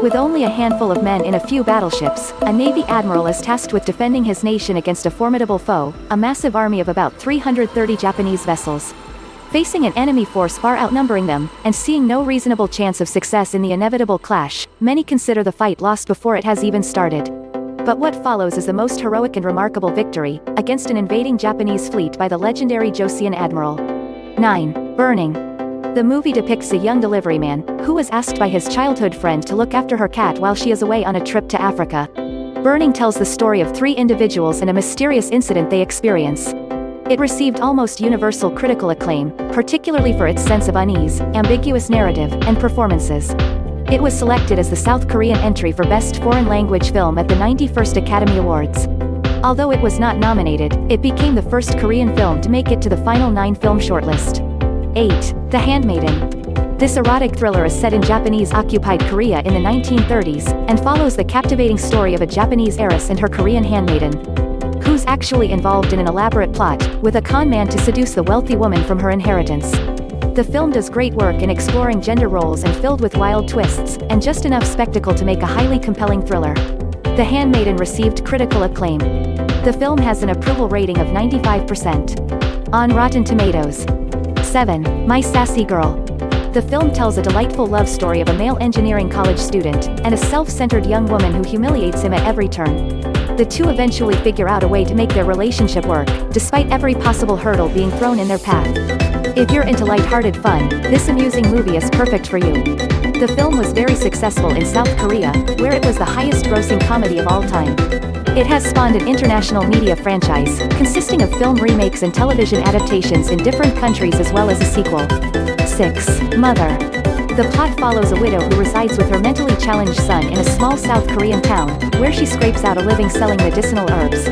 With only a handful of men in a few battleships, a Navy admiral is tasked with defending his nation against a formidable foe, a massive army of about 330 Japanese vessels. Facing an enemy force far outnumbering them, and seeing no reasonable chance of success in the inevitable clash, many consider the fight lost before it has even started. But what follows is the most heroic and remarkable victory, against an invading Japanese fleet by the legendary Joseon admiral. 9. Burning. The movie depicts a young deliveryman, who is asked by his childhood friend to look after her cat while she is away on a trip to Africa. Burning tells the story of 3 individuals and a mysterious incident they experience. It received almost universal critical acclaim, particularly for its sense of unease, ambiguous narrative, and performances. It was selected as the South Korean entry for Best Foreign Language Film at the 91st Academy Awards. Although it was not nominated, it became the first Korean film to make it to the final 9 film shortlist. 8. The Handmaiden. This erotic thriller is set in Japanese-occupied Korea in the 1930s, and follows the captivating story of a Japanese heiress and her Korean handmaiden, who's actually involved in an elaborate plot, with a con man to seduce the wealthy woman from her inheritance. The film does great work in exploring gender roles and filled with wild twists, and just enough spectacle to make a highly compelling thriller. The Handmaiden received critical acclaim. The film has an approval rating of 95% on Rotten Tomatoes. 7. My Sassy Girl. The film tells a delightful love story of a male engineering college student, and a self-centered young woman who humiliates him at every turn. The two eventually figure out a way to make their relationship work, despite every possible hurdle being thrown in their path. If you're into light-hearted fun, this amusing movie is perfect for you. The film was very successful in South Korea, where it was the highest-grossing comedy of all time. It has spawned an international media franchise, consisting of film remakes and television adaptations in different countries as well as a sequel. 6. Mother. The plot follows a widow who resides with her mentally challenged son in a small South Korean town, where she scrapes out a living selling medicinal herbs.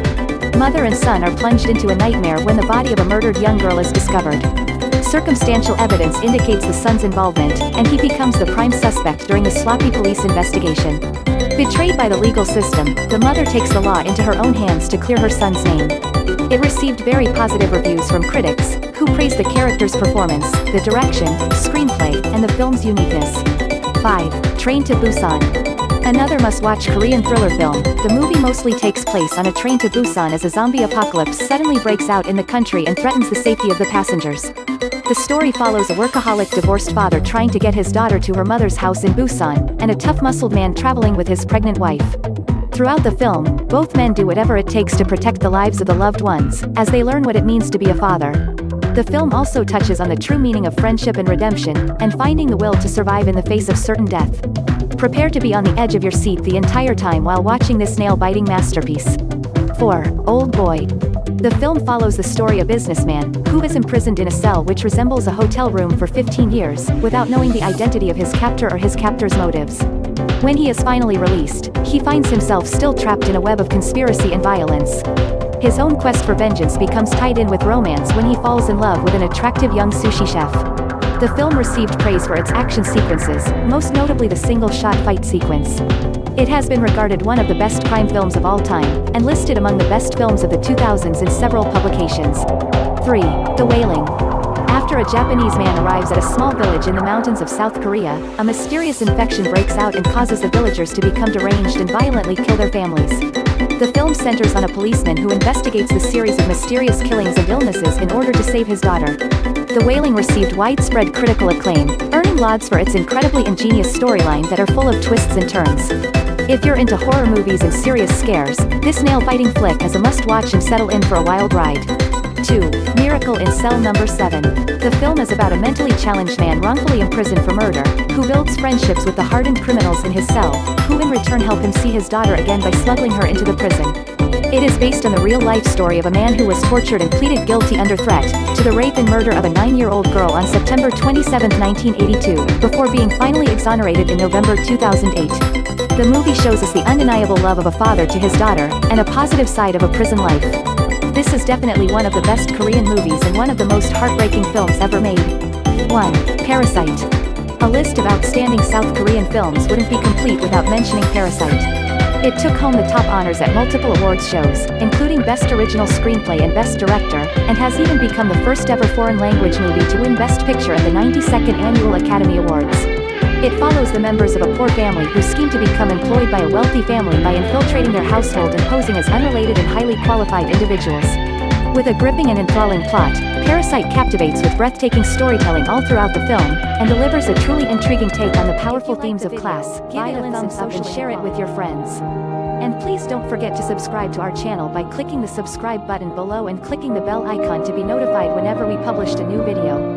Mother and son are plunged into a nightmare when the body of a murdered young girl is discovered. Circumstantial evidence indicates the son's involvement, and he becomes the prime suspect during the sloppy police investigation. Betrayed by the legal system, the mother takes the law into her own hands to clear her son's name. It received very positive reviews from critics, who praised the character's performance, the direction, screenplay, and the film's uniqueness. 5. Train to Busan. Another must-watch Korean thriller film, the movie mostly takes place on a train to Busan as a zombie apocalypse suddenly breaks out in the country and threatens the safety of the passengers. The story follows a workaholic divorced father trying to get his daughter to her mother's house in Busan, and a tough-muscled man traveling with his pregnant wife. Throughout the film, both men do whatever it takes to protect the lives of the loved ones, as they learn what it means to be a father. The film also touches on the true meaning of friendship and redemption, and finding the will to survive in the face of certain death. Prepare to be on the edge of your seat the entire time while watching this nail-biting masterpiece. 4. Old Boy. The film follows the story of a businessman, who is imprisoned in a cell which resembles a hotel room for 15 years, without knowing the identity of his captor or his captor's motives. When he is finally released, he finds himself still trapped in a web of conspiracy and violence. His own quest for vengeance becomes tied in with romance when he falls in love with an attractive young sushi chef. The film received praise for its action sequences, most notably the single-shot fight sequence. It has been regarded one of the best crime films of all time, and listed among the best films of the 2000s in several publications. 3. The Wailing. After a Japanese man arrives at a small village in the mountains of South Korea, a mysterious infection breaks out and causes the villagers to become deranged and violently kill their families. The film centers on a policeman who investigates the series of mysterious killings and illnesses in order to save his daughter. The Wailing received widespread critical acclaim, earning lauds for its incredibly ingenious storyline that are full of twists and turns. If you're into horror movies and serious scares, this nail-biting flick is a must-watch and settle in for a wild ride. 2. Miracle in Cell Number 7. The film is about a mentally challenged man wrongfully imprisoned for murder, who builds friendships with the hardened criminals in his cell, who in return help him see his daughter again by smuggling her into the prison. It is based on the real-life story of a man who was tortured and pleaded guilty under threat to the rape and murder of a 9-year-old girl on September 27, 1982, before being finally exonerated in November 2008. The movie shows us the undeniable love of a father to his daughter, and a positive side of a prison life. This is definitely one of the best Korean movies and one of the most heartbreaking films ever made. 1. Parasite. A list of outstanding South Korean films wouldn't be complete without mentioning Parasite. It took home the top honors at multiple awards shows, including Best Original Screenplay and Best Director, and has even become the first ever foreign language movie to win Best Picture at the 92nd Annual Academy Awards. It follows the members of a poor family who scheme to become employed by a wealthy family by infiltrating their household and posing as unrelated and highly qualified individuals. With a gripping and enthralling plot, Parasite captivates with breathtaking storytelling all throughout the film, and delivers a truly intriguing take on the powerful themes of class, violence and social, and share it with your friends. And please don't forget to subscribe to our channel by clicking the subscribe button below and clicking the bell icon to be notified whenever we published a new video.